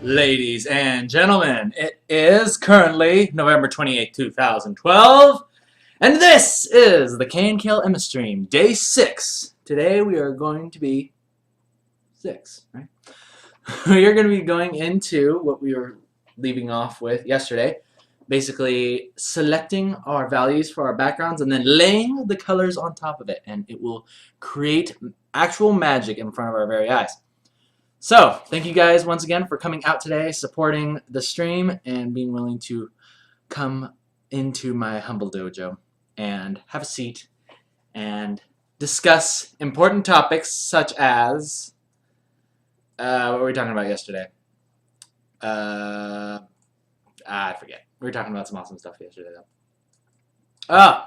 Ladies and gentlemen, it is currently November 28th, 2012, and this is the KNKL Emma Stream, Day 6. Today we are going to be 6, right? We are going to be going into what we were leaving off with yesterday, basically selecting our values for our backgrounds and then laying the colors on top of it, and it will create actual magic in front of our very eyes. So, thank you guys once again for coming out today, supporting the stream, and being willing to come into my humble dojo and have a seat and discuss important topics such as what were we talking about yesterday? I forget. We were talking about some awesome stuff yesterday, though.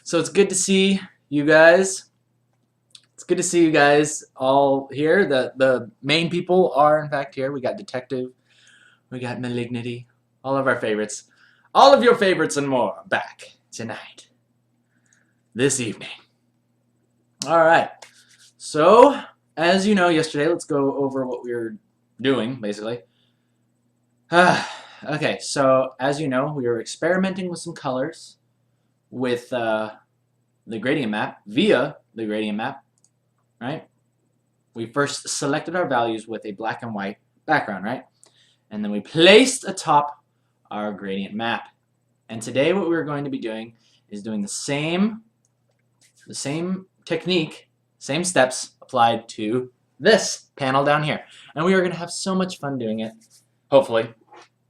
So it's good to see you guys. It's good to see you guys all here. The main people are, in fact, here. We got Detective. We got Malignity. All of our favorites. All of your favorites and more are back tonight. This evening. Alright. So, as you know, yesterday, let's go over what we were doing, basically. Okay, so, as you know, we were experimenting with some colors with the gradient map, via the gradient map. Right? We first selected our values with a black and white background, right? And then we placed atop our gradient map. And today what we're going to be doing is doing the same technique, same steps applied to this panel down here. And we are going to have so much fun doing it, hopefully.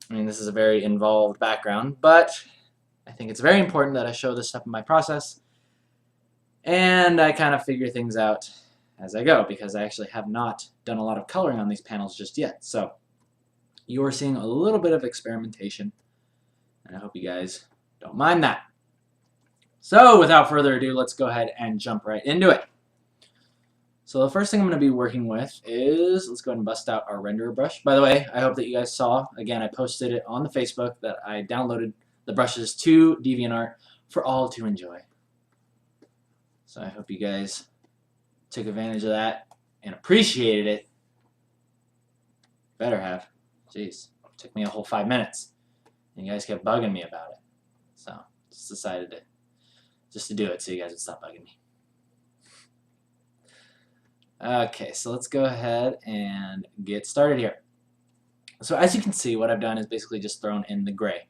I mean, this is a very involved background, but I think it's very important that I show this stuff in my process. And I kind of figure things out as I go, because I actually have not done a lot of coloring on these panels just yet. So you are seeing a little bit of experimentation, and I hope you guys don't mind that. So without further ado, let's go ahead and jump right into it. So the first thing I'm going to be working with is, let's go ahead and bust out our renderer brush. By the way, I hope that you guys saw, again, I posted it on the Facebook that I downloaded the brushes to DeviantArt for all to enjoy. So I hope you guys took advantage of that and appreciated it. Better have. Jeez. It took me a whole 5 minutes. And you guys kept bugging me about it. So, just decided to do it so you guys would stop bugging me. Okay, so let's go ahead and get started here. So as you can see, what I've done is basically just thrown in the gray.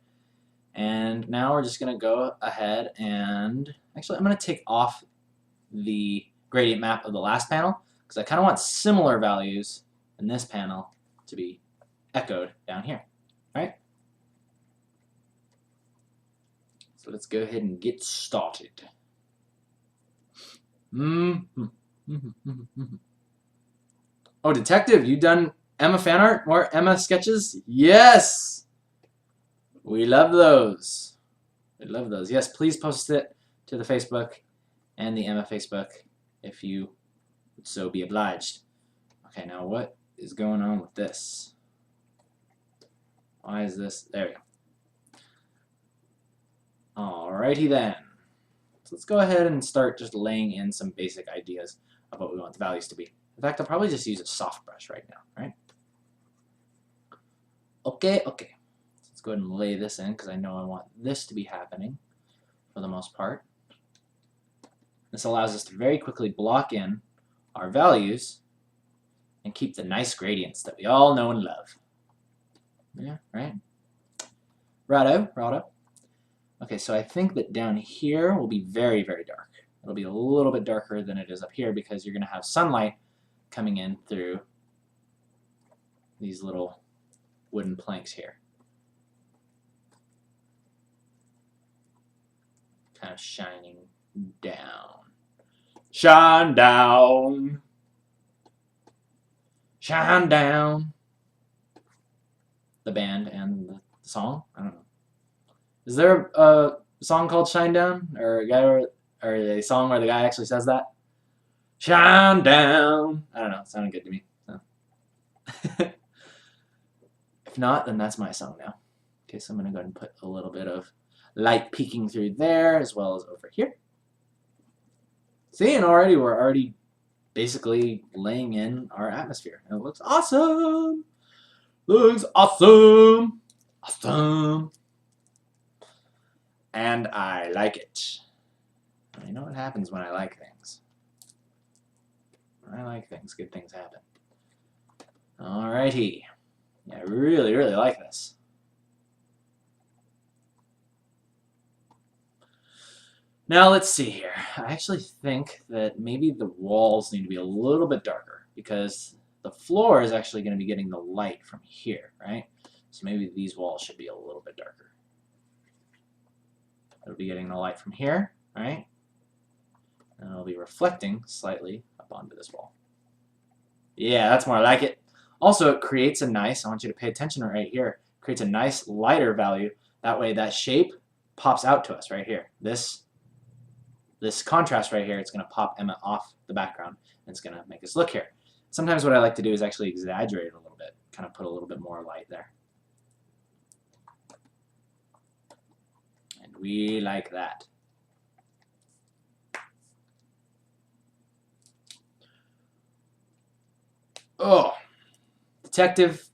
And now we're just going to go ahead and, actually I'm going to take off the gradient map of the last panel, because I kind of want similar values in this panel to be echoed down here, right? So let's go ahead and get started. Oh, Detective, you done Emma fan art? More Emma sketches? Yes! We love those. We love those. Yes, please post it to the Facebook and the Emma Facebook if you would so be obliged. Okay, now what is going on with this? Why is this? There we go. Alrighty then. So let's go ahead and start just laying in some basic ideas of what we want the values to be. In fact, I'll probably just use a soft brush right now, right? Okay. So let's go ahead and lay this in, because I know I want this to be happening for the most part. This allows us to very quickly block in our values and keep the nice gradients that we all know and love. Yeah, right? Righto. Okay, so I think that down here will be very, very dark. It'll be a little bit darker than it is up here, because you're going to have sunlight coming in through these little wooden planks here. Kind of shining down. Shine down. Shine down. The band and the song? I don't know. Is there a song called Shine Down? Or a song where the guy actually says that? Shine down. I don't know. It sounded good to me. So. If not, then that's my song now. Okay, so I'm going to go ahead and put a little bit of light peeking through there as well as over here. See, and we're already basically laying in our atmosphere. And it looks awesome! Looks awesome. Awesome. And I like it. You know what happens when I like things. When I like things, good things happen. Alrighty. Yeah, I really, really like this. Now let's see here. I actually think that maybe the walls need to be a little bit darker because the floor is actually going to be getting the light from here, right? So maybe these walls should be a little bit darker. It'll be getting the light from here, right? And it'll be reflecting slightly up onto this wall. Yeah, that's more like it. Also, it creates a nice, I want you to pay attention right here, creates a nice lighter value. That way that shape pops out to us right here. This contrast right here, it's going to pop Emma off the background, and it's going to make us look here. Sometimes what I like to do is actually exaggerate it a little bit, kind of put a little bit more light there. And we like that. Oh, detective,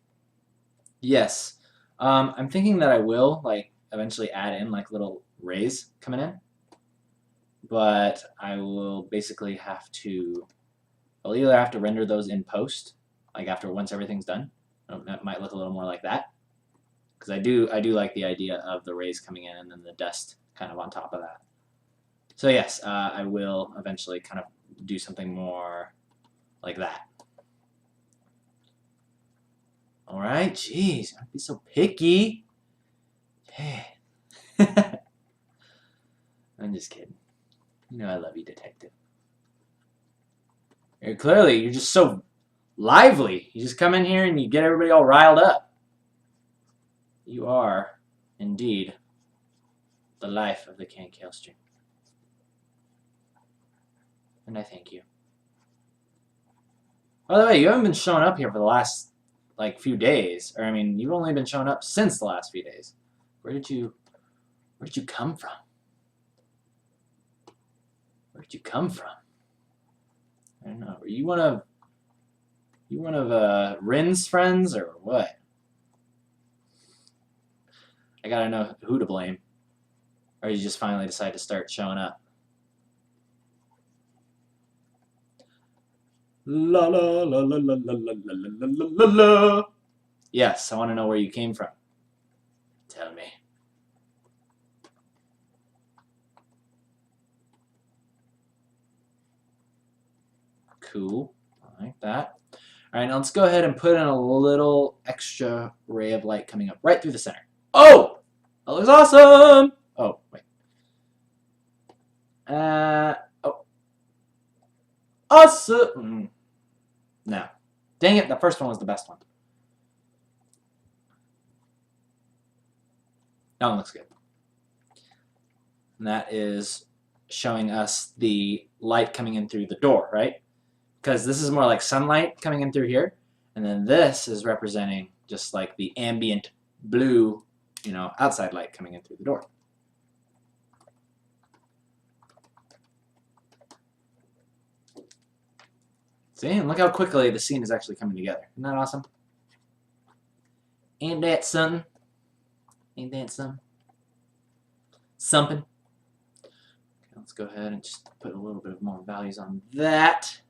yes. I'm thinking that I will like eventually add in like little rays coming in, but I will basically have to, I'll either have to render those in post, like after once everything's done. That might look a little more like that, because I do like the idea of the rays coming in and then the dust kind of on top of that. So yes, I will eventually kind of do something more like that. All right, jeez, don't be so picky. Yeah. I'm just kidding. You know I love you, detective. You're just so lively. You just come in here and you get everybody all riled up. You are, indeed, the life of the KNKL stream. And I thank you. By the way, you haven't been showing up here for the last, like, few days. Or, I mean, you've only been showing up since the last few days. Where did you come from? Where did you come from? I don't know. Were you one of Rin's friends or what? I gotta know who to blame. Or you just finally decide to start showing up. La la la la la la la la la la la. Yes, I want to know where you came from. Tell me. Cool. I like that. All right, now let's go ahead and put in a little extra ray of light coming up right through the center. Oh! That looks awesome! Oh, wait. Oh. Awesome! No. Dang it, the first one was the best one. That one looks good. And that is showing us the light coming in through the door, right? Because this is more like sunlight coming in through here, and then this is representing just like the ambient blue, you know, outside light coming in through the door. See, and look how quickly the scene is actually coming together. Isn't that awesome? Ain't that something? Ain't that something? Something. Okay, let's go ahead and just put a little bit of more values on that.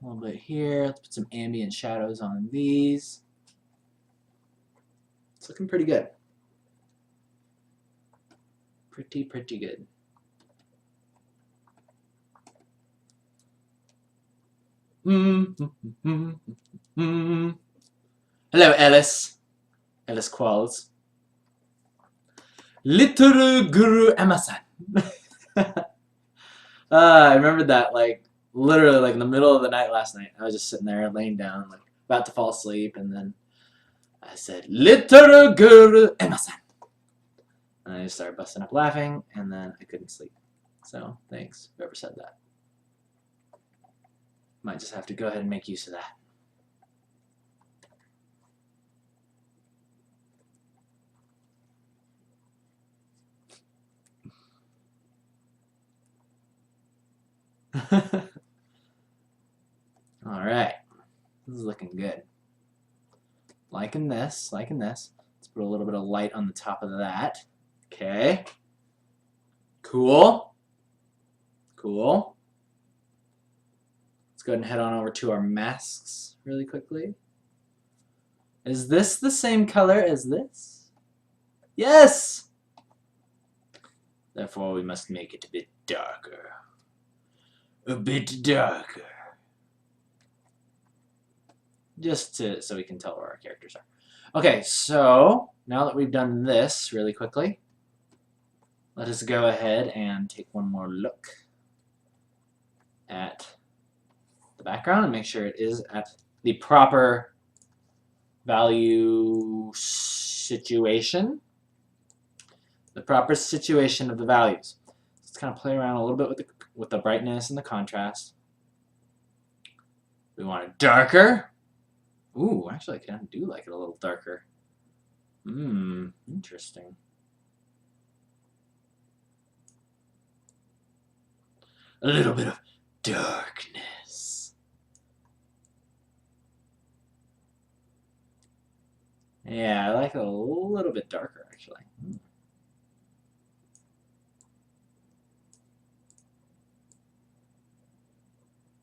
A little bit here. Let's put some ambient shadows on these. It's looking pretty good. Pretty good. Hello, Alice. Alice Qualls. Little Guru Emma-san. I remember that, like, literally, like, in the middle of the night last night. I was just sitting there, laying down, like, about to fall asleep, and then I said, Little Guru Emma-san. And I just started busting up laughing, and then I couldn't sleep. So, thanks, whoever said that. Might just have to go ahead and make use of that. All right, this is looking good. liking this, liking this. Let's put a little bit of light on the top of that. Okay. Cool. Cool. Let's go ahead and head on over to our masks really quickly. Is this the same color as this? Yes! Therefore, we must make it a bit darker. A bit darker. Just so we can tell where our characters are. Okay, so now that we've done this really quickly, let us go ahead and take one more look at the background and make sure it is at the proper value situation. The proper situation of the values. Let's kind of play around a little bit with the brightness and the contrast. We want it darker. Ooh, actually I kind of do like it a little darker. Interesting. A little bit of darkness. Yeah, I like it a little bit darker, actually.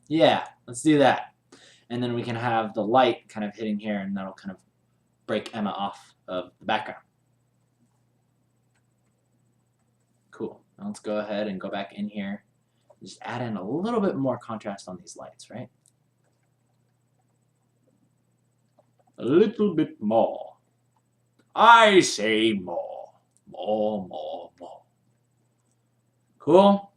Yeah, let's do that. And then we can have the light kind of hitting here, and that'll kind of break Emma off of the background. Cool. Now let's go ahead and go back in here. Just add in a little bit more contrast on these lights, right? A little bit more. I say more. More, more, more. Cool?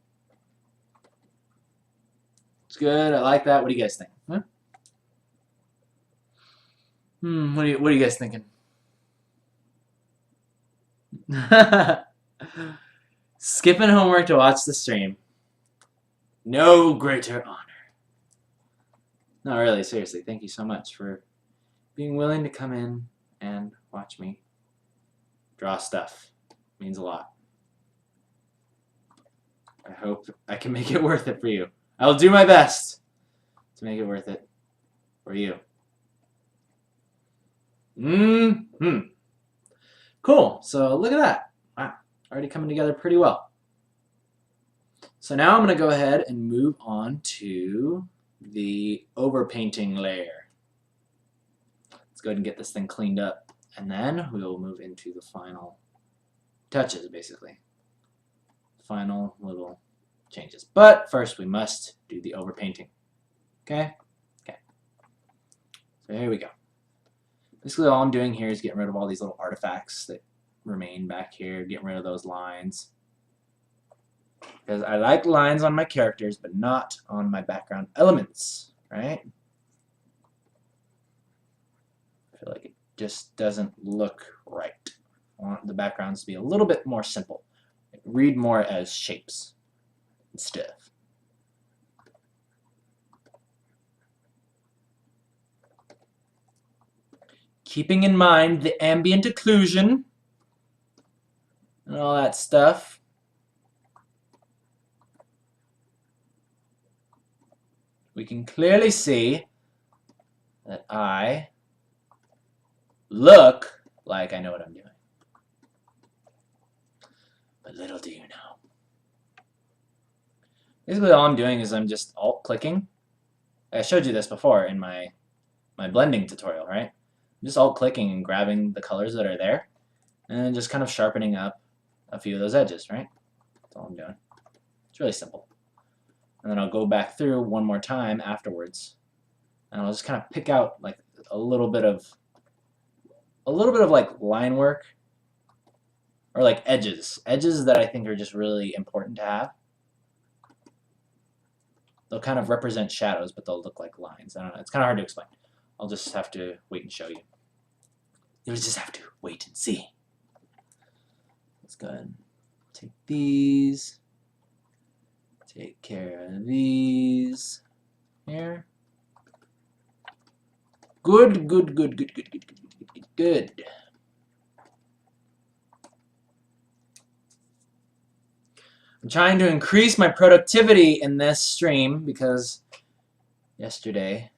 It's good. I like that. What do you guys think? Huh? What are you guys thinking? Skipping homework to watch the stream. No greater honor. No, really, seriously, thank you so much for being willing to come in and watch me draw stuff. It means a lot. I hope I can make it worth it for you. I will do my best to make it worth it for you. Cool. So look at that. Wow. Already coming together pretty well. So now I'm going to go ahead and move on to the overpainting layer. Let's go ahead and get this thing cleaned up, and then we'll move into the final touches, basically. Final little changes. But first we must do the overpainting. Okay? Okay. So here we go. Basically all I'm doing here is getting rid of all these little artifacts that remain back here, getting rid of those lines. Because I like lines on my characters, but not on my background elements, right? I feel like it just doesn't look right. I want the backgrounds to be a little bit more simple. Read more as shapes and stuff. Keeping in mind the ambient occlusion and all that stuff. We can clearly see that I look like I know what I'm doing. But little do you know. Basically all I'm doing is I'm just alt-clicking. I showed you this before in my blending tutorial, right? I'm just alt-clicking and grabbing the colors that are there and just kind of sharpening up a few of those edges, right? That's all I'm doing. It's really simple. And then I'll go back through one more time afterwards, and I'll just kind of pick out like a little bit of like line work or like edges that I think are just really important to have. They'll kind of represent shadows, but they'll look like lines. I don't know. It's kind of hard to explain. I'll just have to wait and show you. You'll just have to wait and see. Let's go ahead and take these. Take care of these here. Good, good, good, good, good, good, good, good, good, good. I'm trying to increase my productivity in this stream because yesterday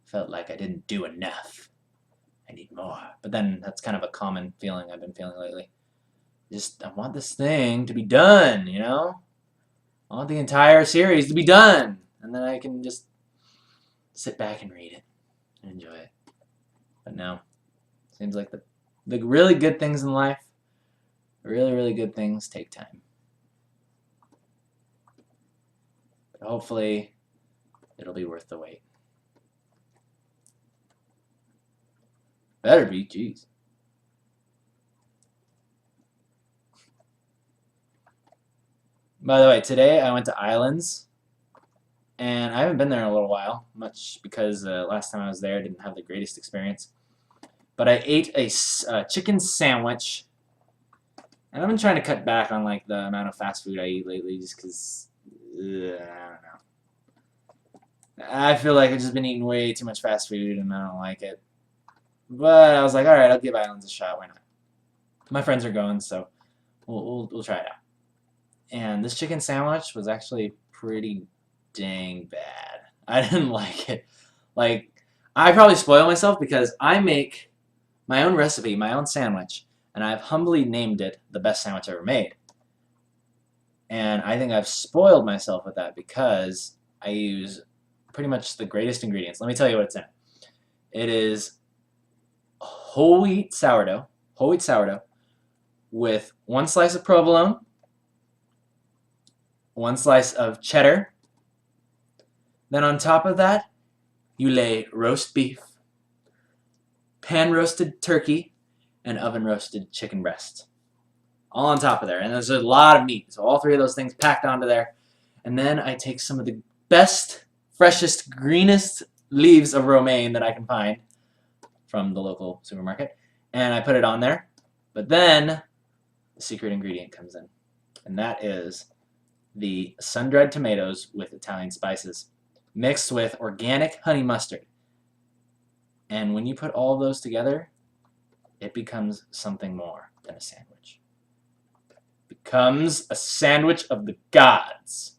felt like I didn't do enough. I need more. But then that's kind of a common feeling I've been feeling lately. I want this thing to be done, you know? I want the entire series to be done. And then I can just sit back and read it and enjoy it. But no. Seems like the really good things in life, really, really good things take time. But hopefully, it'll be worth the wait. Better be, jeez. By the way, today I went to Islands, and I haven't been there in a little while, much because last time I was there I didn't have the greatest experience. But I ate a chicken sandwich, and I've been trying to cut back on like the amount of fast food I eat lately, just because I don't know. I feel like I've just been eating way too much fast food, and I don't like it. But I was like, all right, I'll give Islands a shot. Why not? My friends are going, so we'll try it out. And this chicken sandwich was actually pretty dang bad. I didn't like it. Like, I probably spoil myself because I make my own recipe, my own sandwich, and I've humbly named it the best sandwich ever made. And I think I've spoiled myself with that because I use pretty much the greatest ingredients. Let me tell you what it's in. It is whole wheat sourdough with 1 slice of provolone, 1 slice of cheddar. Then on top of that, you lay roast beef, pan-roasted turkey, and oven-roasted chicken breast. All on top of there. And there's a lot of meat. So all 3 of those things packed onto there. And then I take some of the best, freshest, greenest leaves of romaine that I can find from the local supermarket. And I put it on there. But then the secret ingredient comes in. And that is the sun-dried tomatoes with Italian spices mixed with organic honey mustard. And when you put all of those together, it becomes something more than a sandwich. It becomes a sandwich of the gods.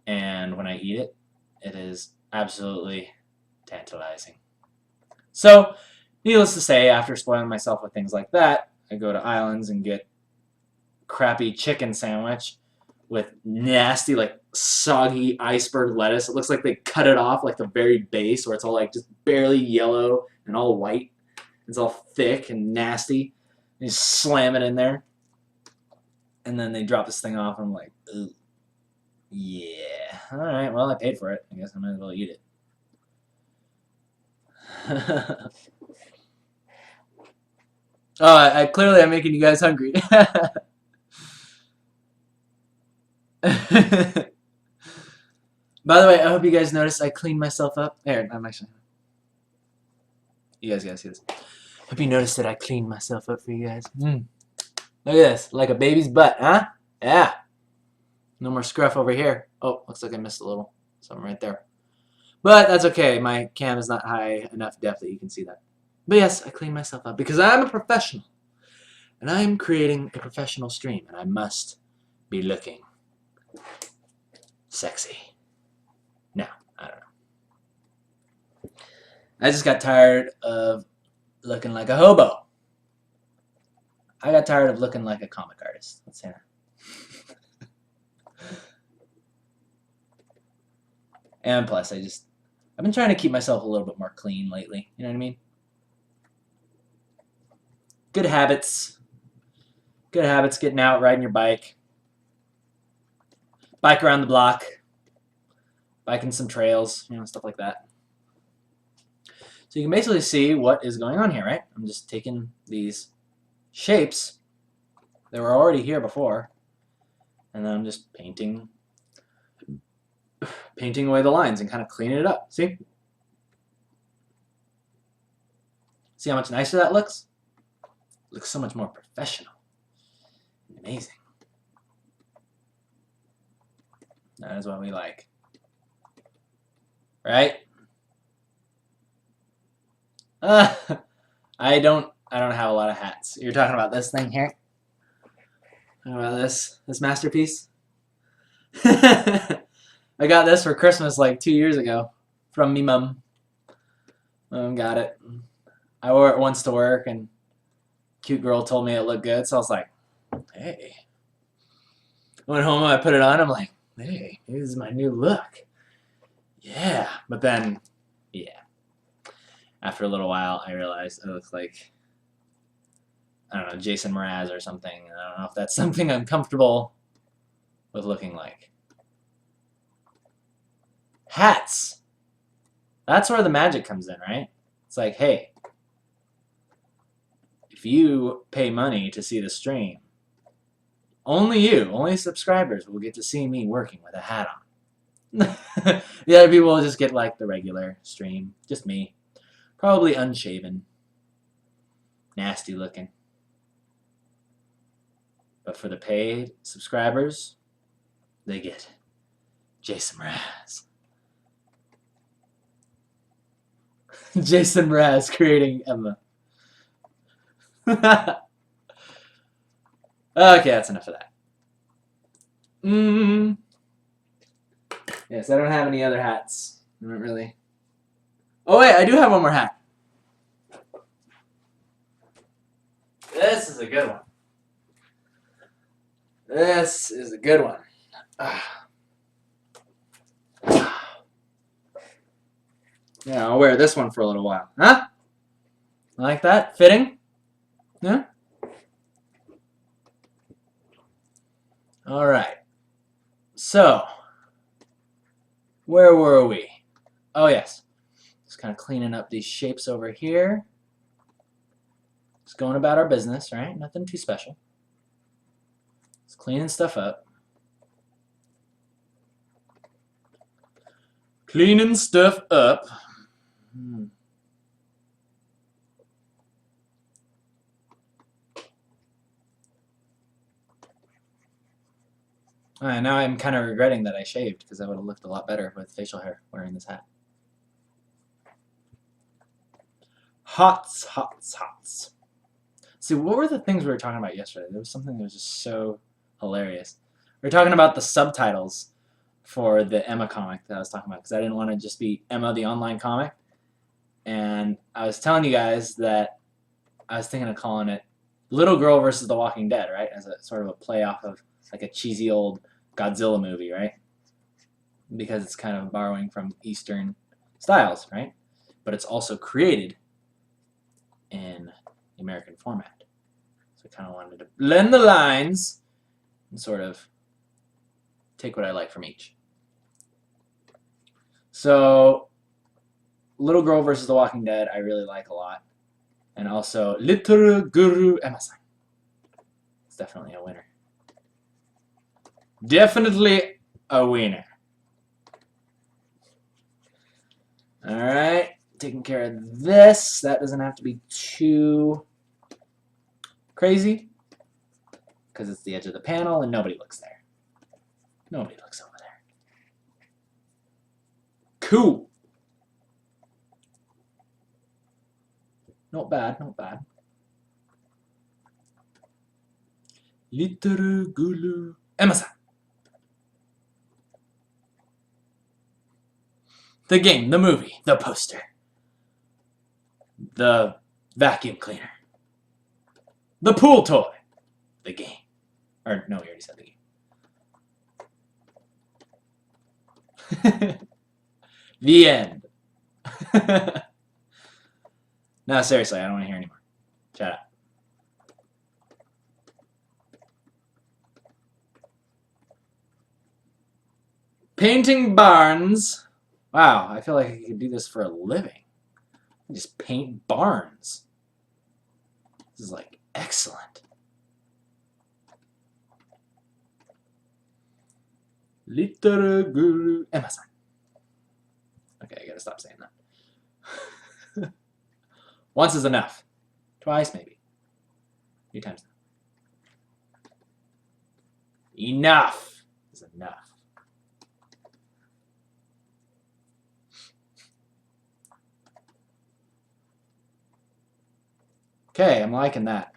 And when I eat it, it is absolutely tantalizing. So, needless to say, after spoiling myself with things like that, I go to Islands and get crappy chicken sandwich with nasty, like, soggy iceberg lettuce. It looks like they cut it off, like, the very base, where it's all, like, just barely yellow and all white. It's all thick and nasty. You slam it in there. And then they drop this thing off, and I'm like, ooh. Yeah. Alright, well, I paid for it. I guess I might as well eat it. Oh, clearly I'm making you guys hungry. By the way, I hope you guys noticed I cleaned myself up. There, I'm actually... You guys gotta see this. Hope you noticed that I cleaned myself up for you guys. Look at this. Like a baby's butt, huh? Yeah. No more scruff over here. Oh, looks like I missed a little. Something right there. But that's okay. My cam is not high enough depth that you can see that. But yes, I cleaned myself up because I'm a professional. And I'm creating a professional stream. And I must be looking sexy. No, I don't know. I just got tired of looking like a hobo. I got tired of looking like a comic artist. Let's say that. And plus, I've been trying to keep myself a little bit more clean lately. You know what I mean? Good habits. Good habits, getting out, riding your bike. Bike around the block. Biking some trails, you know, stuff like that. So you can basically see what is going on here, right? I'm just taking these shapes that were already here before, and then I'm just painting away the lines and kind of cleaning it up. See? See how much nicer that looks? It looks so much more professional. Amazing. That is what we like. Right? I don't have a lot of hats. You're talking about this thing here? Talking about this masterpiece? I got this for Christmas like 2 years ago from me mum. Got it. I wore it once to work, and cute girl told me it looked good, so I was like, hey. Went home and I put it on. I'm like, hey, this is my new look. Yeah. But then, yeah. After a little while, I realized it looks like, I don't know, Jason Mraz or something. I don't know if that's something I'm comfortable with looking like. Hats. That's where the magic comes in, right? It's like, hey, if you pay money to see the stream, only subscribers will get to see me working with a hat on. The other people will just get like the regular stream, just me. Probably unshaven. Nasty looking. But for the paid subscribers, they get Jason Mraz. Jason Mraz creating Emma. Okay, that's enough of that. Yes, I don't have any other hats. I don't really. Oh wait, I do have one more hat. This is a good one. This is a good one. Yeah, I'll wear this one for a little while. Huh? Like that? Fitting? Yeah? Alright. So, where were we? Oh, yes. Just kind of cleaning up these shapes over here. Just going about our business, right? Nothing too special. Just cleaning stuff up. Cleaning stuff up. Alright, now I'm kind of regretting that I shaved because I would have looked a lot better with facial hair wearing this hat. Hots. See, what were the things we were talking about yesterday? There was something that was just so hilarious. We were talking about the subtitles for the Emma comic that I was talking about because I didn't want to just be Emma the online comic. And I was telling you guys that I was thinking of calling it Little Girl versus The Walking Dead, right? As a sort of a play off of like a cheesy old Godzilla movie, right? Because it's kind of borrowing from Eastern styles, right? But it's also created in the American format. So I kind of wanted to blend the lines and sort of take what I like from each. So, Little Girl versus The Walking Dead, I really like a lot. And also, Little Guru Emma-san. It's definitely a winner. Definitely a winner. Alright, taking care of this. That doesn't have to be too crazy because it's the edge of the panel and nobody looks there. Nobody looks over there. Cool. Not bad, not bad. Little Gulu Emma-san. The game, the movie, the poster, the vacuum cleaner, the pool toy, the game. Or, no, we already said the game. The end. No, seriously, I don't want to hear anymore. Shut up. Painting barns. Wow, I feel like I could do this for a living. Just paint barns. This is like excellent. Little Guru Emma-san. Okay, I gotta stop saying that. Once is enough. Twice, maybe. 3 times. Enough is enough. Okay, I'm liking that.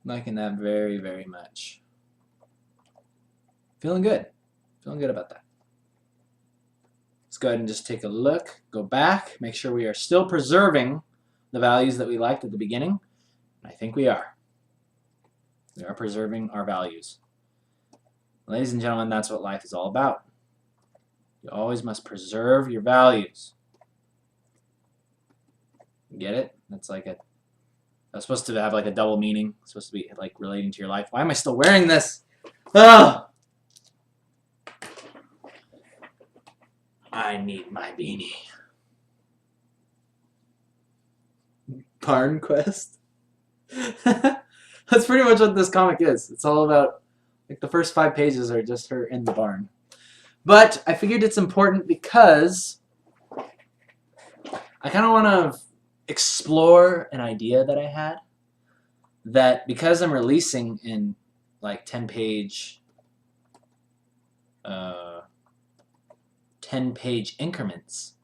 I'm liking that very, very much. Feeling good. Feeling good about that. go ahead and just take a look, go back, make sure we are still preserving the values that we liked at the beginning. I think we are. We are preserving our values. Ladies and gentlemen, that's what life is all about. You always must preserve your values. Get it? That's like a... That's supposed to have like a double meaning. It's supposed to be like relating to your life. Why am I still wearing this? Oh! I need my beanie. Barn Quest? That's pretty much what this comic is. It's all about, like, the first 5 pages are just her in the barn. But I figured it's important because I kind of want to explore an idea that I had, that because I'm releasing in like 10-page increments,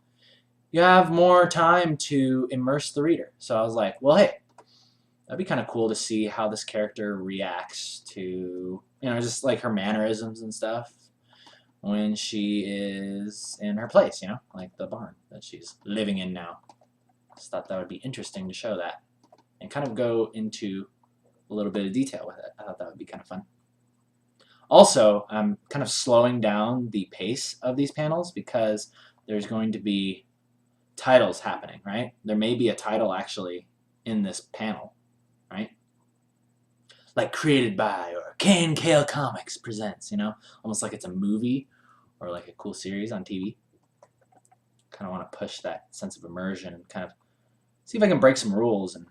you have more time to immerse the reader. So I was like, well, hey, that'd be kind of cool to see how this character reacts to, you know, just like her mannerisms and stuff when she is in her place, you know, like the barn that she's living in now. Just thought that would be interesting to show that and kind of go into a little bit of detail with it. I thought that would be kind of fun. Also, I'm kind of slowing down the pace of these panels because there's going to be titles happening, right? There may be a title actually in this panel, right? Like created by or KNKL Comics presents, you know? Almost like it's a movie or like a cool series on TV. Kind of want to push that sense of immersion and kind of see if I can break some rules and,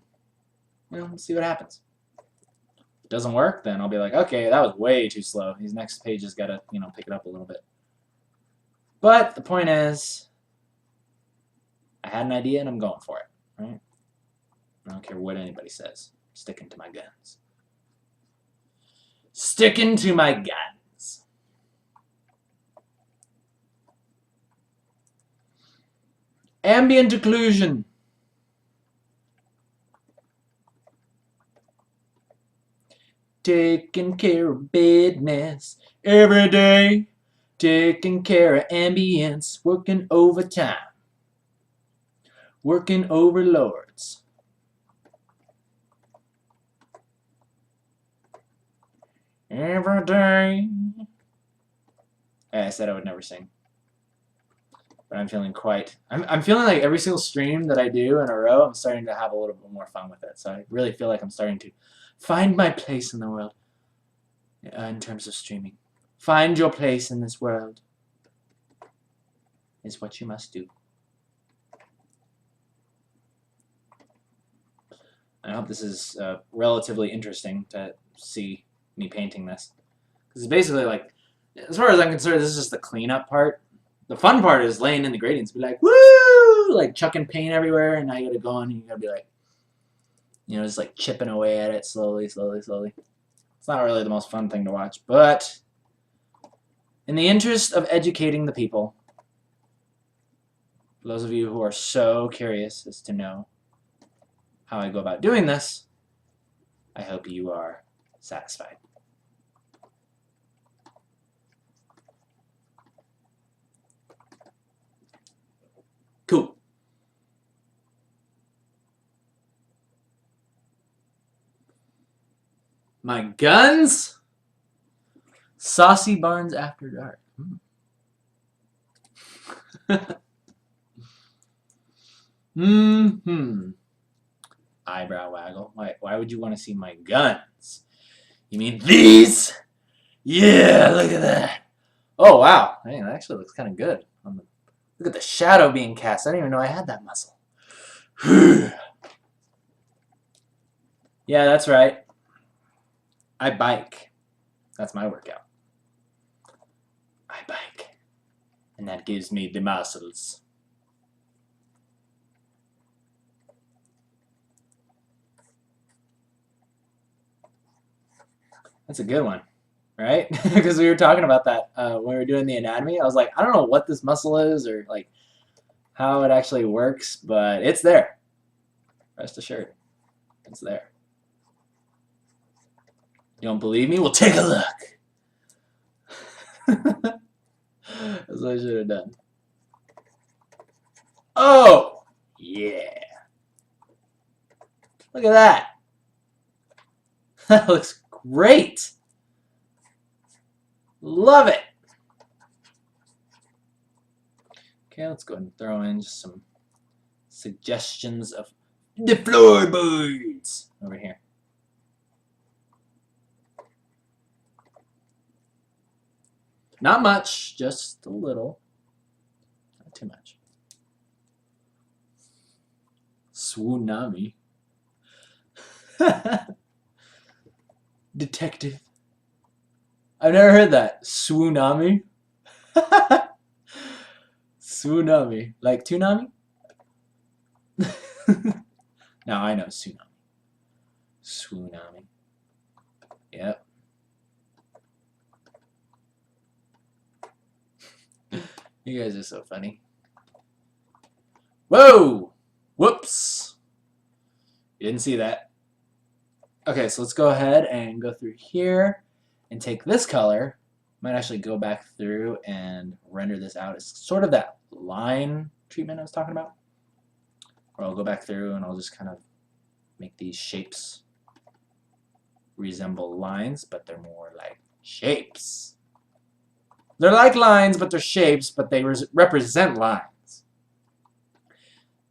you know, see what happens. If it doesn't work, then I'll be like, okay, that was way too slow. These next pages got to, you know, pick it up a little bit. But the point is, I had an idea and I'm going for it, right? I don't care what anybody says. I'm sticking to my guns. Sticking to my guns. Ambient occlusion. Taking care of business every day. Taking care of ambience. Working overtime. Working overlords. Every day. I said I would never sing. But I'm feeling quite... I'm feeling like every single stream that I do in a row, I'm starting to have a little bit more fun with it. So I really feel like I'm starting to find my place in the world in terms of streaming. Find your place in this world is what you must do. I hope this is relatively interesting to see me painting this. Because it's basically like, as far as I'm concerned, this is just the cleanup part. The fun part is laying in the gradients, be like, woo! Like chucking paint everywhere, and now you gotta go on and you gotta be like, you know, just like chipping away at it slowly, slowly, slowly. It's not really the most fun thing to watch, but in the interest of educating the people, for those of you who are so curious as to know how I go about doing this, I hope you are satisfied. Cool. My guns? Saucy Barns After Dark. Eyebrow waggle. Why would you want to see my guns? You mean these? Yeah, look at that. Oh, wow. Hey, that actually looks kind of good. Look at the shadow being cast. I didn't even know I had that muscle. Yeah, that's right. I bike. That's my workout. I bike. And that gives me the muscles. That's a good one, right? Because we were talking about that when we were doing the anatomy. I was like, I don't know what this muscle is or like how it actually works, but it's there. Rest assured, it's there. You don't believe me? Well, take a look. That's what I should have done. Oh, yeah. Look at that. That looks great. Love it. Okay, let's go ahead and throw in just some suggestions of the floorboards over here. Not much, just a little. Not too much. Tsunami. Detective. I've never heard that. Tsunami. Tsunami. Like tsunami? No, I know tsunami. Tsunami. Yep. You guys are so funny. Whoa! Whoops! You didn't see that. Okay, so let's go ahead and go through here and take this color. Might actually go back through and render this out. It's sort of that line treatment I was talking about. Or I'll go back through and I'll just kind of make these shapes resemble lines, but they're more like shapes. They're like lines, but they're shapes, but they represent lines.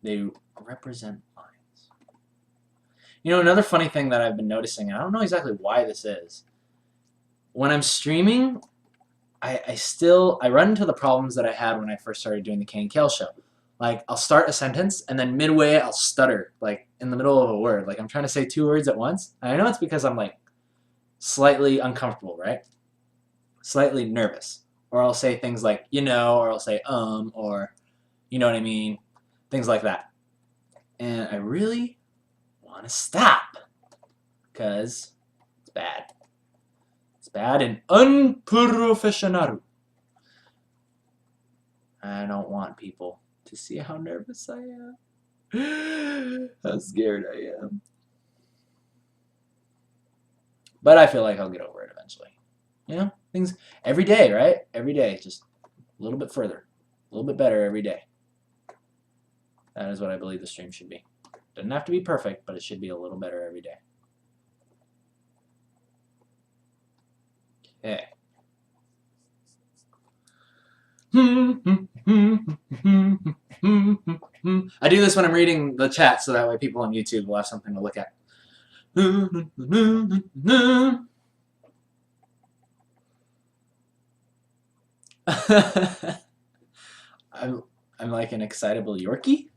They represent lines. You know, another funny thing that I've been noticing, and I don't know exactly why this is, when I'm streaming, I run into the problems that I had when I first started doing the KNKL show. Like, I'll start a sentence, and then midway I'll stutter, like, in the middle of a word. Like, I'm trying to say 2 words at once. And I know it's because I'm, like, slightly uncomfortable, right? Slightly nervous. Or I'll say things like, you know, or I'll say, or, you know what I mean? Things like that. And I really want to stop. Because it's bad. It's bad and unprofessional. I don't want people to see how nervous I am. How scared I am. But I feel like I'll get over it eventually. You know, things every day, right? Every day, just a little bit further, a little bit better every day. That is what I believe the stream should be. Doesn't have to be perfect, but it should be a little better every day. Okay. I do this when I'm reading the chat so that way people on YouTube will have something to look at. I'm like an excitable Yorkie.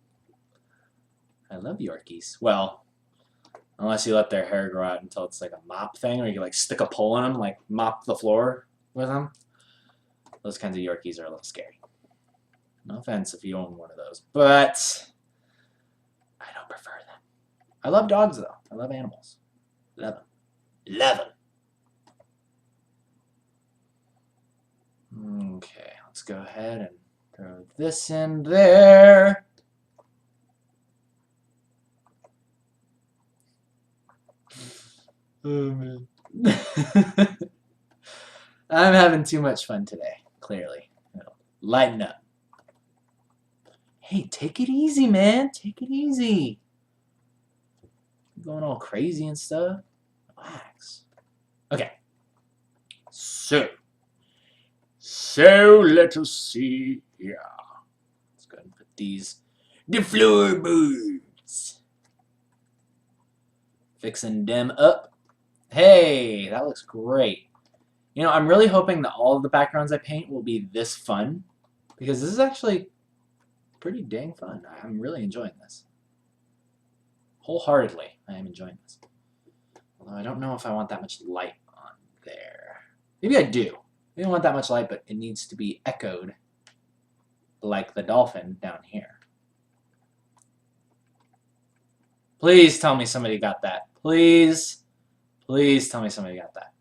I love Yorkies. Well, unless you let their hair grow out until it's like a mop thing, or you can like stick a pole in them, like mop the floor with them. Those kinds of Yorkies are a little scary. No offense if you own one of those, but I don't prefer them. I love dogs though. I love animals. Love them. Love them. Okay, let's go ahead and throw this in there. Oh man. I'm having too much fun today, clearly. Lighten up. Hey, take it easy, man. Take it easy. You're going all crazy and stuff. Relax. Okay. So let us see here. Let's go ahead and put the floorboards. Fixing them up. Hey, that looks great. You know, I'm really hoping that all of the backgrounds I paint will be this fun, because this is actually pretty dang fun. I'm really enjoying this. Wholeheartedly, I am enjoying this. Although I don't know if I want that much light on there. Maybe I do. I don't want that much light, but it needs to be echoed like the dolphin down here. Please tell me somebody got that. Please. Please tell me somebody got that.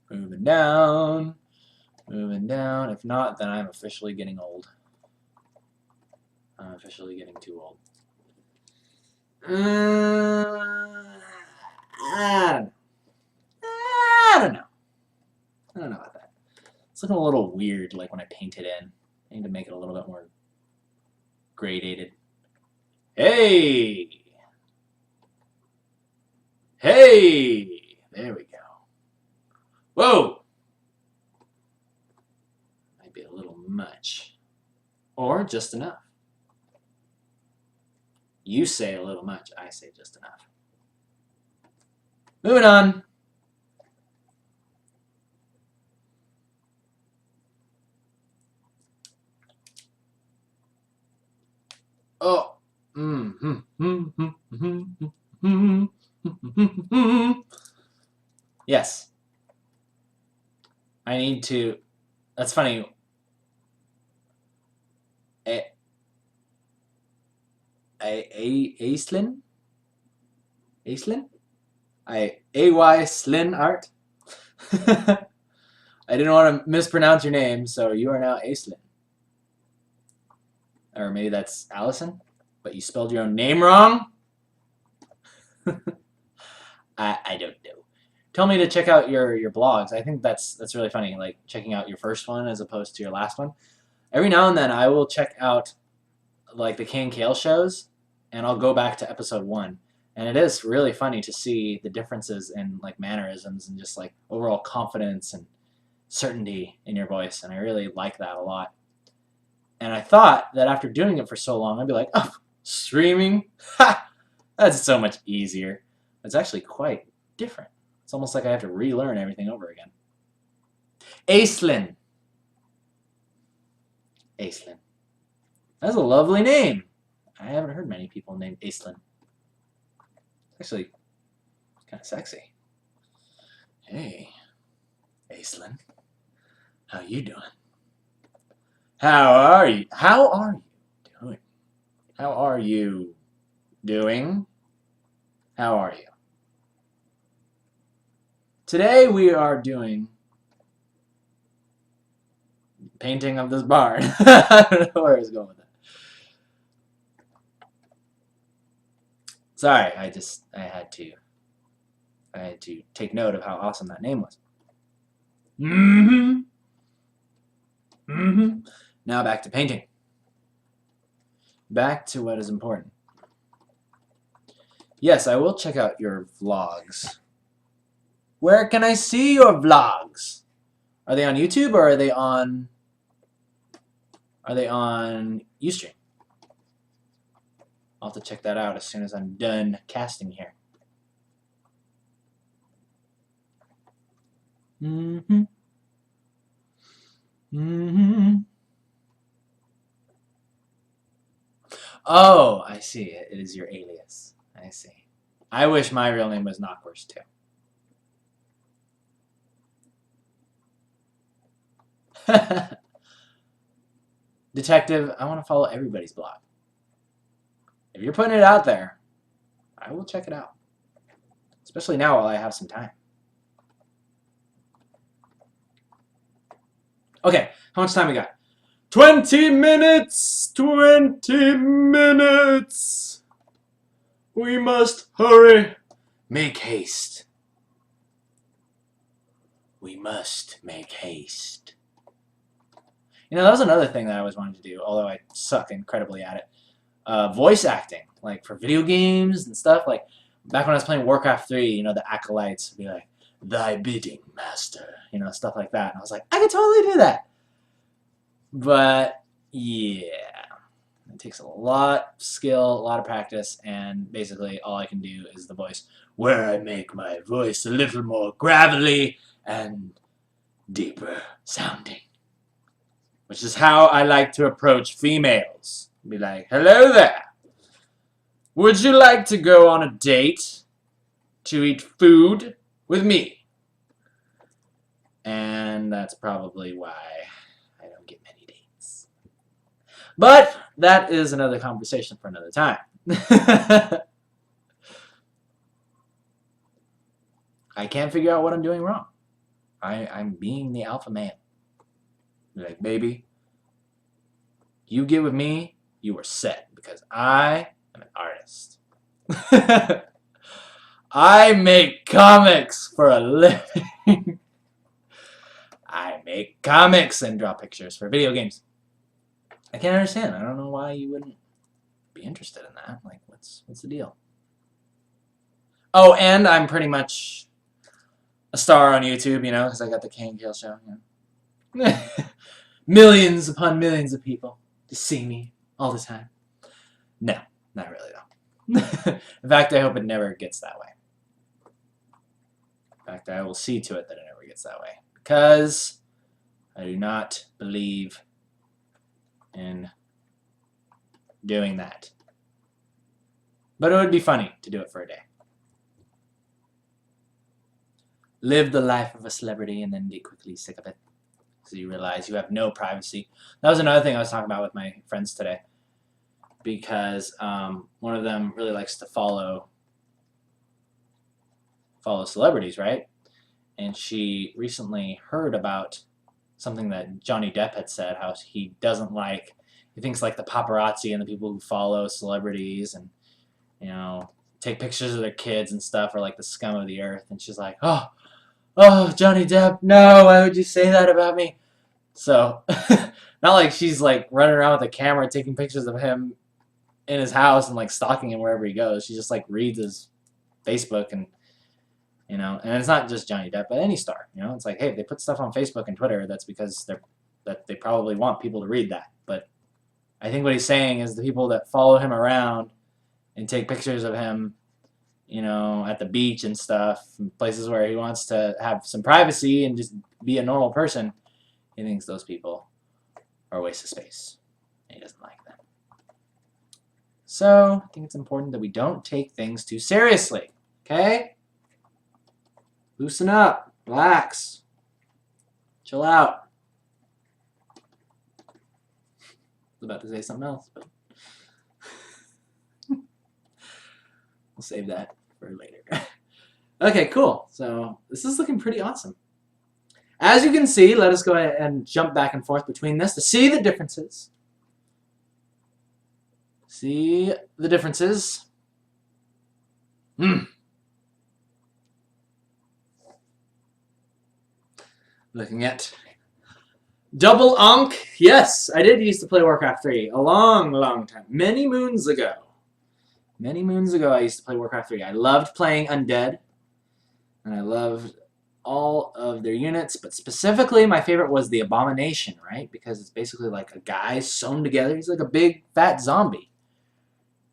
Moving down. Moving down. If not, then I'm officially getting old. I'm officially getting too old. I don't know. I don't know about that. It's looking a little weird, like when I paint it in. I need to make it a little bit more gradated. Hey! Hey! There we go. Whoa! Might be a little much. Or just enough. You say a little much, I say just enough. Moving on. Oh. Yes. I need to. That's funny. Aislinn? Aislinn? A-Y Slin Art? I didn't want to mispronounce your name, so you are now Aislinn. Or maybe that's Allison, but you spelled your own name wrong? I don't know. Tell me to check out your blogs. I think that's really funny, like checking out your first one as opposed to your last one. Every now and then I will check out like the KNKL shows, and I'll go back to episode 1. And it is really funny to see the differences in like mannerisms and just like overall confidence and certainty in your voice, and I really like that a lot. And I thought that after doing it for so long, I'd be like, oh, streaming? Ha! That's so much easier. It's actually quite different. It's almost like I have to relearn everything over again. Aislinn. Aislinn. That's a lovely name. I haven't heard many people named Aislinn. Actually, it's kind of sexy. Hey, Aislinn. How you doing? How are you? How are you doing? How are you doing? How are you? Today we are doing painting of this barn. I don't know where I was going with that. Sorry, I had to take note of how awesome that name was. Now back to painting. Back to what is important. Yes, I will check out your vlogs. Where can I see your vlogs? Are they on YouTube or are they on Ustream? I'll have to check that out as soon as I'm done casting here. Oh, I see. It is your alias. I see. I wish my real name was Knockwurst too. Detective, I want to follow everybody's blog. If you're putting it out there, I will check it out. Especially now while I have some time. Okay, how much time we got? 20 minutes! 20 minutes! We must hurry. Make haste. We must make haste. You know, that was another thing that I always wanted to do, although I suck incredibly at it. Voice acting, like for video games and stuff. Like back when I was playing Warcraft 3, you know, the acolytes would be like, "Thy bidding, master," you know, stuff like that. And I was like, I could totally do that. But yeah, it takes a lot of skill, a lot of practice, and basically all I can do is the voice, where I make my voice a little more gravelly and deeper sounding. Which is how I like to approach females. Be like, hello there. Would you like to go on a date to eat food with me? And that's probably why I don't get many dates. But that is another conversation for another time. I can't figure out what I'm doing wrong. I'm being the alpha man. Like, baby, you get with me, you are set, because I am an artist. I make comics for a living. I make comics and draw pictures for video games. I can't understand. I don't know why you wouldn't be interested in that. Like, what's the deal? Oh, and I'm pretty much a star on YouTube, you know, because I got the KNKL show. You know? Millions upon millions of people just see me all the time. No, not really though. In fact, I hope it never gets that way. In fact, I will see to it that it never gets that way, because I do not believe in doing that. But it would be funny to do it for a day. Live the life of a celebrity and then get quickly sick of it. So you realize you have no privacy. That was another thing I was talking about with my friends today. Because one of them really likes to follow celebrities, right? And she recently heard about something that Johnny Depp had said, how he doesn't like, he thinks like the paparazzi and the people who follow celebrities and, you know, take pictures of their kids and stuff are like the scum of the earth. And she's like, oh, Johnny Depp, no, why would you say that about me? So, not like she's like running around with a camera taking pictures of him in his house and like stalking him wherever he goes. She just like reads his Facebook and, you know, and it's not just Johnny Depp, but any star, you know. It's like, hey, if they put stuff on Facebook and Twitter, that's because they probably want people to read that. But I think what he's saying is the people that follow him around and take pictures of him, you know, at the beach and stuff, and places where he wants to have some privacy and just be a normal person, he thinks those people are a waste of space. And he doesn't like them. So I think it's important that we don't take things too seriously. Okay? Loosen up. Relax. Chill out. I was about to say something else, but we'll save that for later. Okay, cool. So this is looking pretty awesome. As you can see, let us go ahead and jump back and forth between this to see the differences. See the differences. Looking at double Ankh. Yes, I did used to play Warcraft 3 a long, long time. Many moons ago. Many moons ago I used to play Warcraft 3. I loved playing Undead. And I loved all of their units. But specifically, my favorite was the Abomination, right? Because it's basically like a guy sewn together. He's like a big, fat zombie.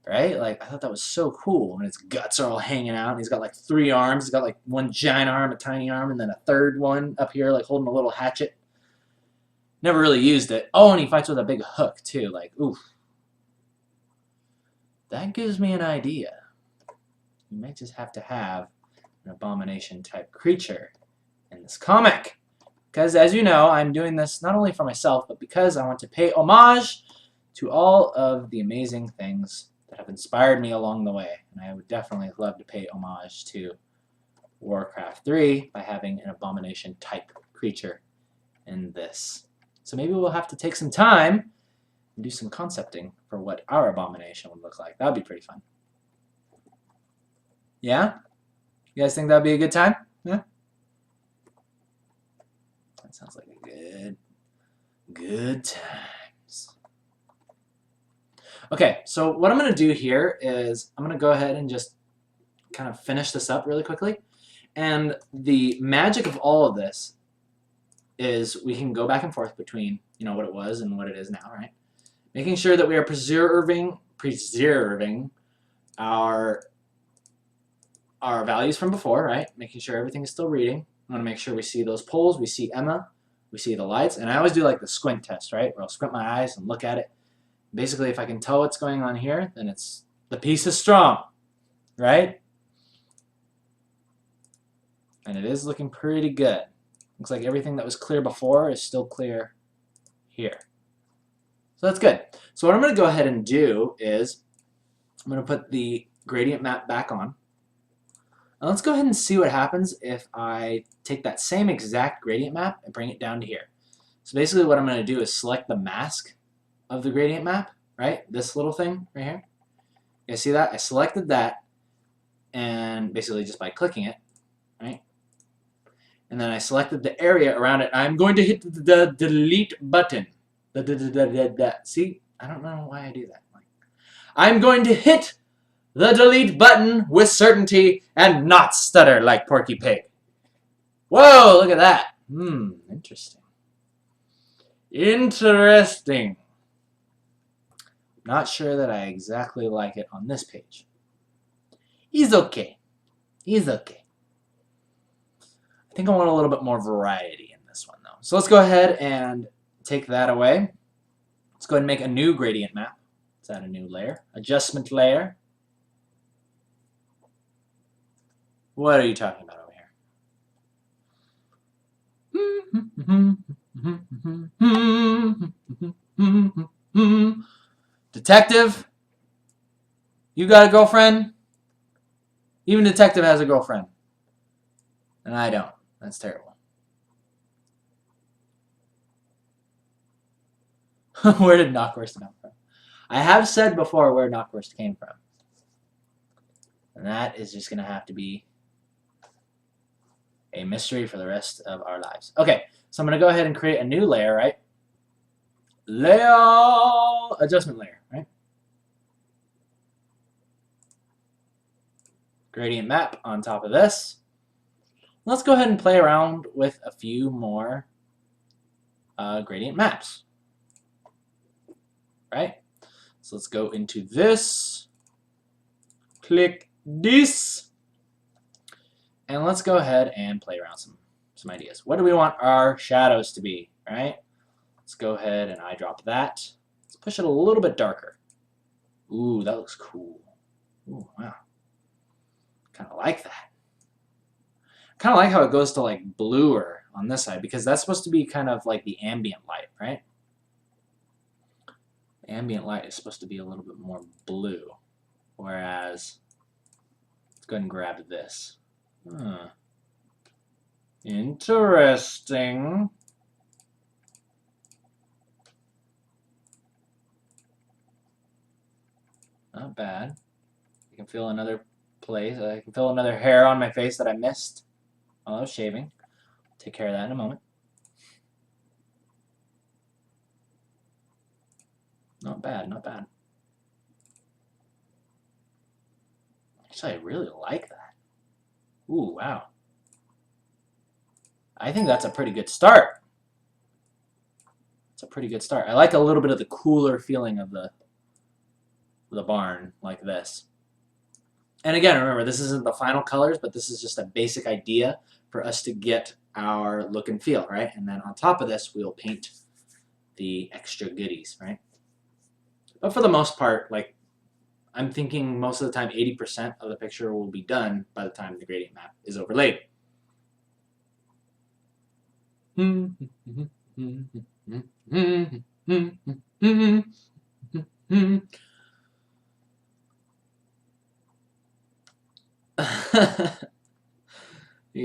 Right? Like, I thought that was so cool. And his guts are all hanging out. And he's got like 3 arms. He's got like one giant arm, a tiny arm, and then a third one up here, like holding a little hatchet. Never really used it. Oh, and he fights with a big hook, too. Like, oof. That gives me an idea. You might just have to have an Abomination-type creature in this comic. Because, as you know, I'm doing this not only for myself, but because I want to pay homage to all of the amazing things that have inspired me along the way. And I would definitely love to pay homage to Warcraft 3 by having an Abomination-type creature in this. So maybe we'll have to take some time and do some concepting for what our Abomination would look like. That would be pretty fun. Yeah? You guys think that would be a good time? Yeah? That sounds like a good times. Okay, so what I'm going to do here is I'm going to go ahead and just kind of finish this up really quickly. And the magic of all of this is we can go back and forth between, you know, what it was and what it is now, right? Making sure that we are preserving our values from before, right? Making sure everything is still reading. I want to make sure we see those poles, we see Emma, we see the lights, and I always do like the squint test, right? Where I'll squint my eyes and look at it. Basically, if I can tell what's going on here, then it's the piece is strong, right? And it is looking pretty good. Looks like everything that was clear before is still clear here. So that's good. So what I'm going to go ahead and do is I'm going to put the gradient map back on. Now let's go ahead and see what happens if I take that same exact gradient map and bring it down to here. So basically what I'm going to do is select the mask of the gradient map, right? This little thing right here. You guys see that? I selected that, and basically just by clicking it, right? And then I selected the area around it. I'm going to hit the delete button. See, I don't know why I do that. I'm going to hit the delete button with certainty and not stutter like Porky Pig. Whoa, look at that. Interesting. Interesting. Not sure that I exactly like it on this page. He's okay. He's okay. I think I want a little bit more variety in this one, though. So let's go ahead and take that away. Let's go ahead and make a new gradient map. Let's add a new layer. Adjustment layer. What are you talking about over here? Detective? You got a girlfriend? Even Detective has a girlfriend. And I don't. That's terrible. Where did Knockhorst come from? I have said before where Knockhorst came from. And that is just going to have to be a mystery for the rest of our lives. Okay, so I'm going to go ahead and create a new layer, right? Layer, adjustment layer, right? Gradient map on top of this. Let's go ahead and play around with a few more gradient maps, right? So let's go into this, click this, and let's go ahead and play around some ideas. What do we want our shadows to be, right? Let's go ahead and eyedrop that. Let's push it a little bit darker. Ooh, that looks cool. Ooh, wow. Kind of like that. Kind of like how it goes to like bluer on this side because that's supposed to be kind of like the ambient light, right? The ambient light is supposed to be a little bit more blue, whereas let's go ahead and grab this. Interesting. Not bad. You can feel another place. I can feel another hair on my face that I missed while I was shaving. Take care of that in a moment. Not bad, not bad. Actually, I really like that. Ooh, wow. I think that's a pretty good start. It's a pretty good start. I like a little bit of the cooler feeling of the barn like this. And again, remember, this isn't the final colors, but this is just a basic idea for us to get our look and feel, right? And then on top of this, we'll paint the extra goodies, right? But for the most part, like, I'm thinking most of the time 80% of the picture will be done by the time the gradient map is overlaid. You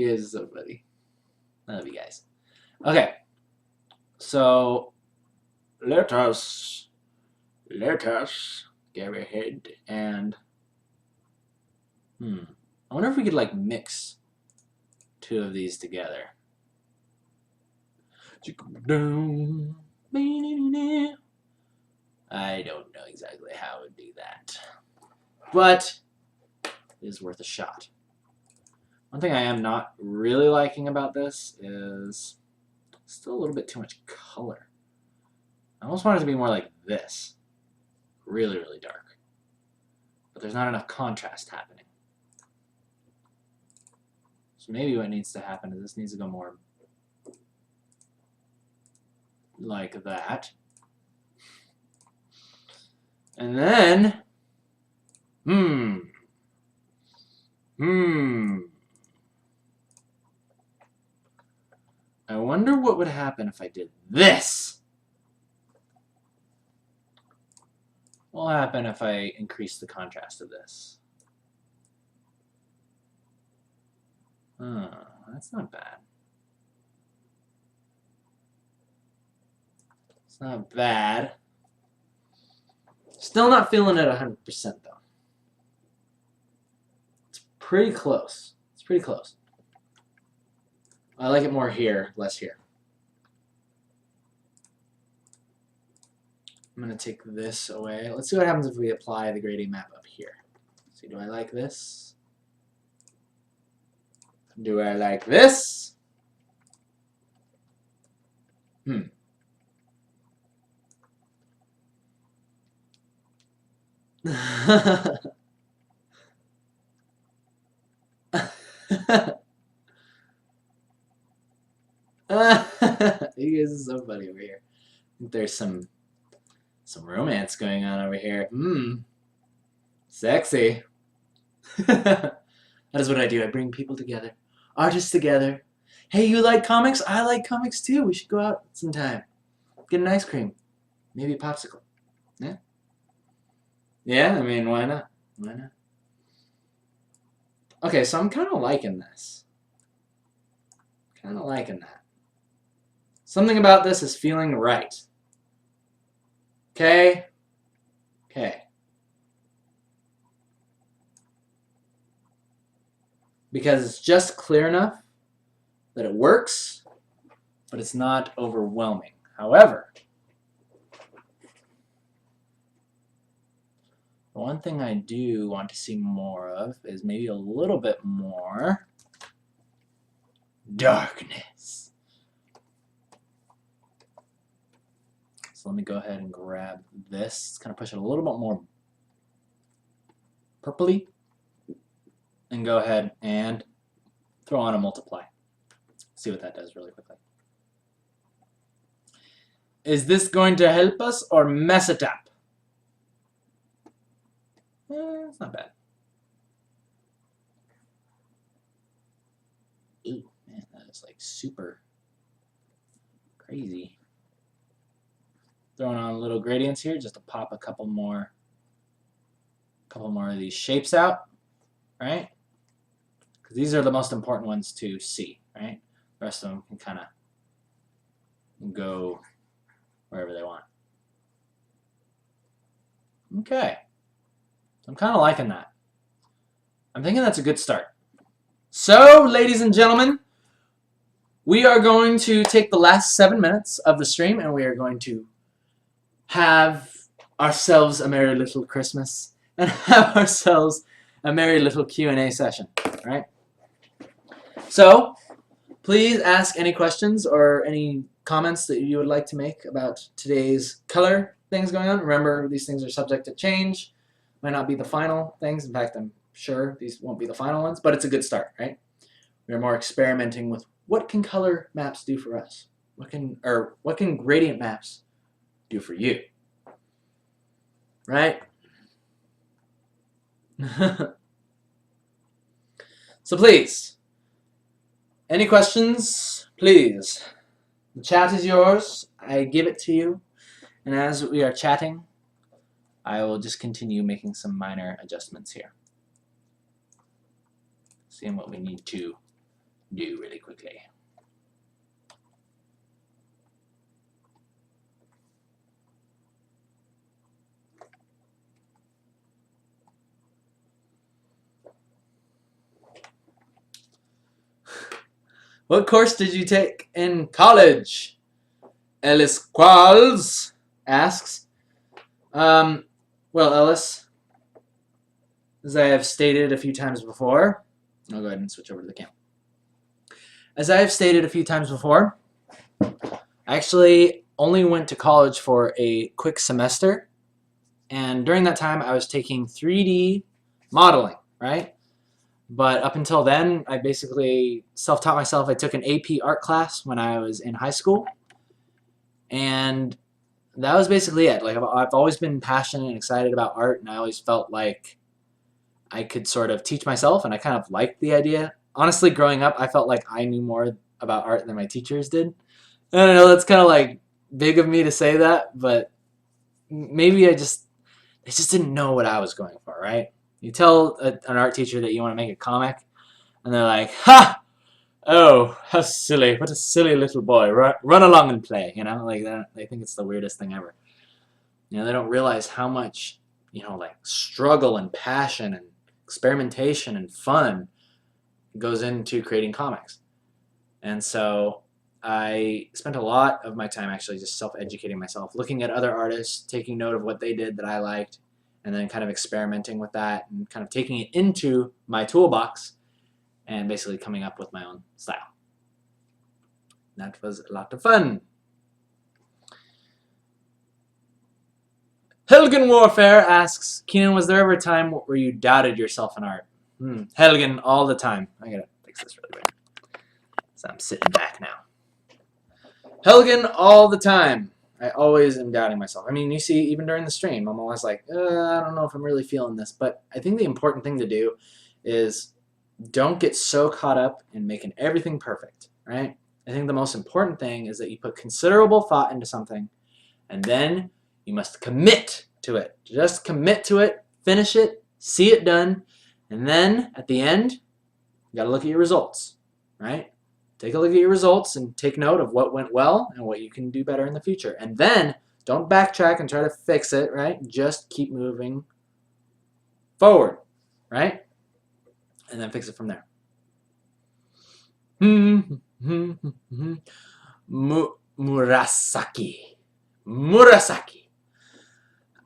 guys are so funny. I love you guys. Okay, so let us go ahead and I wonder if we could like mix two of these together. I don't know exactly how I would do that, but it is worth a shot. One thing I am not really liking about this is still a little bit too much color. I almost want it to be more like this. Really, really dark. But there's not enough contrast happening. So maybe what needs to happen is this needs to go more like that. And then, I wonder what would happen if I did this. What will happen if I increase the contrast of this? That's not bad. It's not bad. Still not feeling it 100% though. It's pretty close. It's pretty close. I like it more here, less here. I'm going to take this away. Let's see what happens if we apply the gradient map up here. See, do I like this? Do I like this? You guys are so funny over here. There's some romance going on over here. Sexy. That is what I do. I bring people together, artists together. Hey, you like comics? I like comics too. We should go out sometime. Get an ice cream, maybe a popsicle. Yeah. Yeah. I mean, why not? Why not? Okay, so I'm kind of liking this. Kind of liking that. Something about this is feeling right. Okay? Okay. Because it's just clear enough that it works, but it's not overwhelming. However, the one thing I do want to see more of is maybe a little bit more darkness. So let me go ahead and grab this. It's going to push it a little bit more purpley. And go ahead and throw on a multiply. See what that does really quickly. Is this going to help us or mess it up? It's not bad. Ooh, man, that is like super crazy. Throwing on little gradients here just to pop a couple more of these shapes out, right? Because these are the most important ones to see, right? The rest of them can kind of go wherever they want. Okay. I'm kind of liking that. I'm thinking that's a good start. So, ladies and gentlemen, we are going to take the last 7 minutes of the stream and we are going to have ourselves a merry little Christmas and have ourselves a merry little Q&A session, right? So, please ask any questions or any comments that you would like to make about today's color things going on. Remember, these things are subject to change. Might not be the final things. In fact, I'm sure these won't be the final ones, but it's a good start, right? We're more experimenting with what can color maps do for us? What can gradient maps do for you? Right? So please, any questions? Please. The chat is yours. I give it to you. And as we are chatting, I will just continue making some minor adjustments here. Seeing what we need to do really quickly. What course did you take in college? Ellis Qualls asks. Well, Ellis, as I have stated a few times before, I'll go ahead and switch over to the camera. As I have stated a few times before, I actually only went to college for a quick semester, and during that time I was taking 3D modeling, right? But up until then, I basically self-taught myself. I took an AP art class when I was in high school, and that was basically it. Like I've always been passionate and excited about art, and I always felt like I could sort of teach myself, and I kind of liked the idea. Honestly, growing up, I felt like I knew more about art than my teachers did. I don't know, that's kind of like big of me to say that, but maybe they just didn't know what I was going for, right? You tell an art teacher that you want to make a comic, and they're like, ha! Oh, how silly. What a silly little boy. Run along and play, you know? Like, they think it's the weirdest thing ever. You know, they don't realize how much, you know, like, struggle and passion and experimentation and fun goes into creating comics. And so I spent a lot of my time actually just self-educating myself, looking at other artists, taking note of what they did that I liked, and then kind of experimenting with that and kind of taking it into my toolbox and basically coming up with my own style. That was a lot of fun. Helgen Warfare asks, Keenan, was there ever a time where you doubted yourself in art? Helgen, all the time. I gotta fix this really quick. So I'm sitting back now. Helgen, all the time. I always am doubting myself. I mean, you see, even during the stream, I'm always like, I don't know if I'm really feeling this. But I think the important thing to do is don't get so caught up in making everything perfect, right? I think the most important thing is that you put considerable thought into something, and then you must commit to it. Just commit to it, finish it, see it done, and then at the end, you got to look at your results, right? Take a look at your results and take note of what went well and what you can do better in the future. And then don't backtrack and try to fix it, right? Just keep moving forward, right? And then fix it from there. Murasaki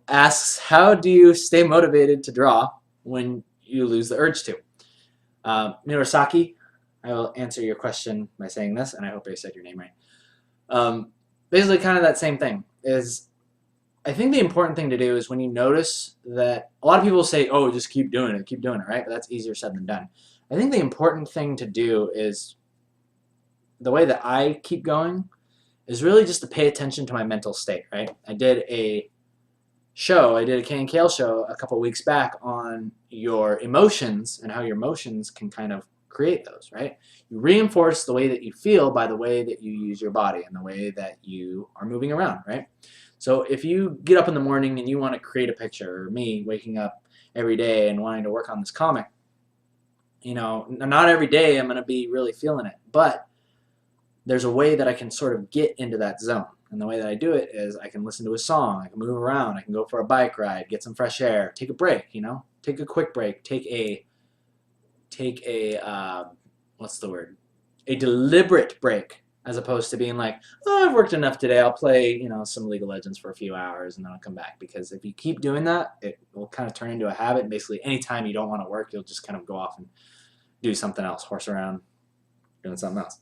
asks, how do you stay motivated to draw when you lose the urge to? Murasaki, I will answer your question by saying this, and I hope I said your name right. Basically, kind of that same thing is, I think the important thing to do is when you notice that a lot of people say, oh, just keep doing it, right? But that's easier said than done. I think the important thing to do is, the way that I keep going is really just to pay attention to my mental state, right? I did a KNKL show a couple weeks back on your emotions and how your emotions can kind of create those, right? You reinforce the way that you feel by the way that you use your body and the way that you are moving around, right? So if you get up in the morning and you want to create a picture, or me waking up every day and wanting to work on this comic, you know, not every day I'm going to be really feeling it, but there's a way that I can sort of get into that zone. And the way that I do it is I can listen to a song, I can move around, I can go for a bike ride, get some fresh air, take a break, you know, take a quick break, take a what's the word? A deliberate break, as opposed to being like, oh, I've worked enough today, I'll play, you know, some League of Legends for a few hours and then I'll come back. Because if you keep doing that, it will kind of turn into a habit. And basically, anytime you don't want to work, you'll just kind of go off and do something else, horse around, doing something else.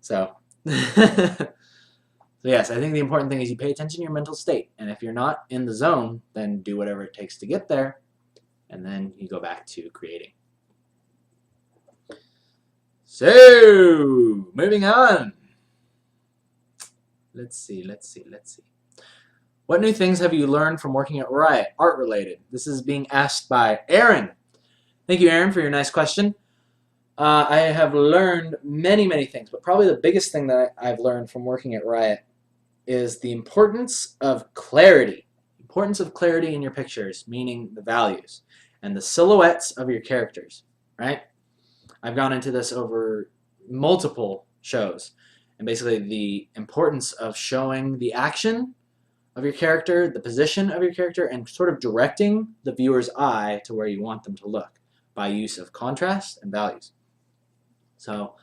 So, so yes, I think the important thing is you pay attention to your mental state. And if you're not in the zone, then do whatever it takes to get there. And then you go back to creating. So, moving on. Let's see. What new things have you learned from working at Riot, art related? This is being asked by Aaron. Thank you, Aaron, for your nice question. I have learned many things, but probably the biggest thing that I've learned from working at Riot is the importance of clarity. Importance of clarity in your pictures, meaning the values and the silhouettes of your characters, right? I've gone into this over multiple shows, and basically the importance of showing the action of your character, the position of your character, and sort of directing the viewer's eye to where you want them to look by use of contrast and values. So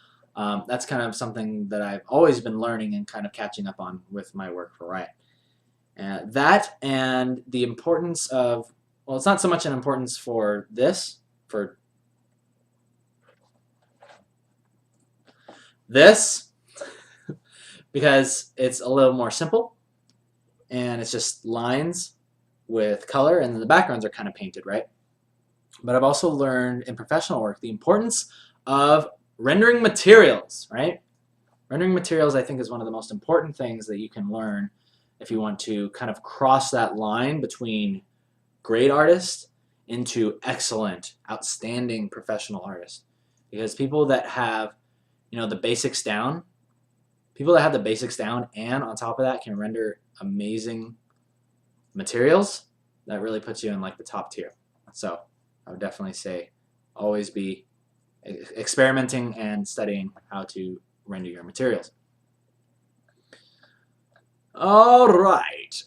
that's kind of something that I've always been learning and kind of catching up on with my work for Riot. That and the importance of, well, it's not so much an importance for this, because it's a little more simple and it's just lines with color and the backgrounds are kind of painted, right? But I've also learned in professional work the importance of rendering materials, right? Rendering materials, I think, is one of the most important things that you can learn if you want to kind of cross that line between great artist into excellent, outstanding professional artist. Because people that have, you know, the basics down, and on top of that can render amazing materials, that really puts you in like the top tier. So I would definitely say always be experimenting and studying how to render your materials. All right.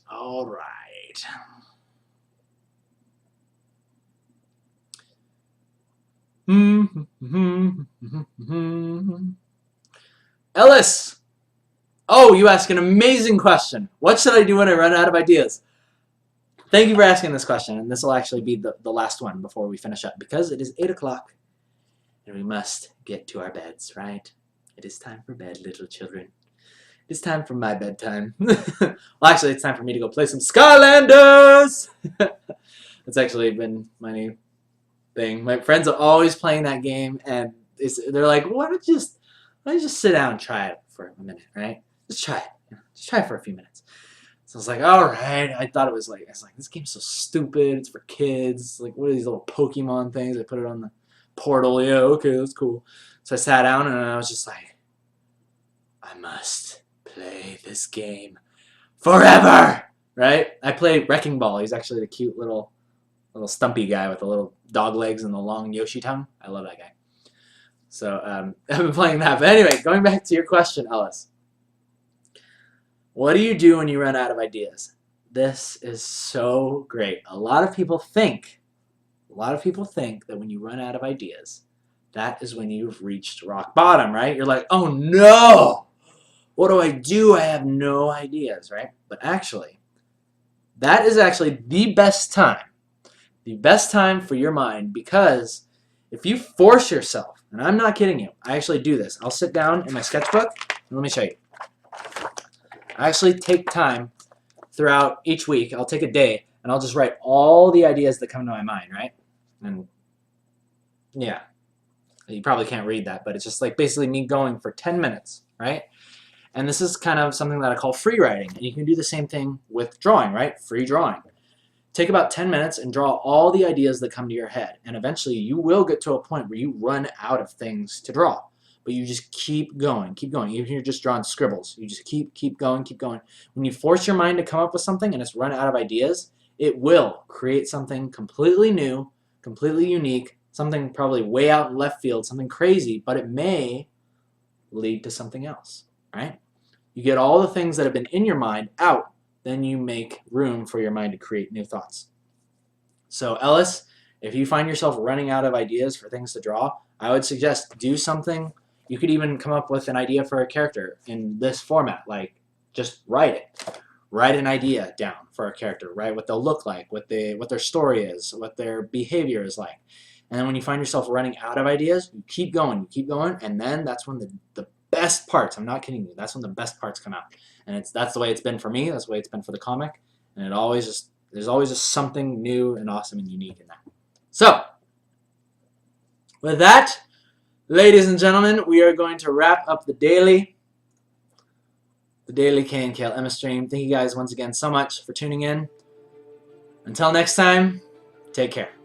Ellis Oh, you ask an amazing question. What should I do when I run out of ideas? Thank you for asking this question, and this will actually be the last one before we finish up, because it is 8 o'clock, and we must get to our beds, right? It is time for bed, little children. It's time for my bedtime. Well, actually, it's time for me to go play some Skylanders! That's actually been my new thing. My friends are always playing that game, and they're like, why don't you just sit down and try it for a minute, right? Just try it. Just try it for a few minutes. So I was like, all right. I was like, this game's so stupid. It's for kids. Like, what are these little Pokemon things? I put it on the portal. Yeah, okay, that's cool. So I sat down and I was just like, I must play this game forever, right? I played Wrecking Ball. He's actually the cute little stumpy guy with the little dog legs and the long Yoshi tongue. I love that guy. So I've been playing that. But anyway, going back to your question, Ellis. What do you do when you run out of ideas? This is so great. A lot of people think that when you run out of ideas, that is when you've reached rock bottom, right? You're like, oh no! What do I do? I have no ideas, right? But actually, that is actually the best time. The best time for your mind, because if you force yourself, and I'm not kidding you, I actually do this. I'll sit down in my sketchbook, and let me show you. I actually take time throughout each week. I'll take a day, and I'll just write all the ideas that come to my mind, right? And yeah, you probably can't read that, but it's just like basically me going for 10 minutes, right? And this is kind of something that I call free writing. And you can do the same thing with drawing, right? Free drawing. Take about 10 minutes and draw all the ideas that come to your head. And eventually you will get to a point where you run out of things to draw. But you just keep going, keep going. Even if you're just drawing scribbles, you just keep going, keep going. When you force your mind to come up with something and it's run out of ideas, it will create something completely new, completely unique, something probably way out in left field, something crazy, but it may lead to something else, right? You get all the things that have been in your mind out, then you make room for your mind to create new thoughts. So Ellis, if you find yourself running out of ideas for things to draw, I would suggest do something. You could even come up with an idea for a character in this format, like just write it. Write an idea down for a character, write what they'll look like, what their story is, what their behavior is like. And then when you find yourself running out of ideas, you keep going, and then that's when the best parts, I'm not kidding you, that's when the best parts come out. And that's the way it's been for me, that's the way it's been for the comic, and there's always just something new and awesome and unique in that. So, with that, ladies and gentlemen, we are going to wrap up the daily KNKL MS stream. Thank you guys once again so much for tuning in. Until next time, take care.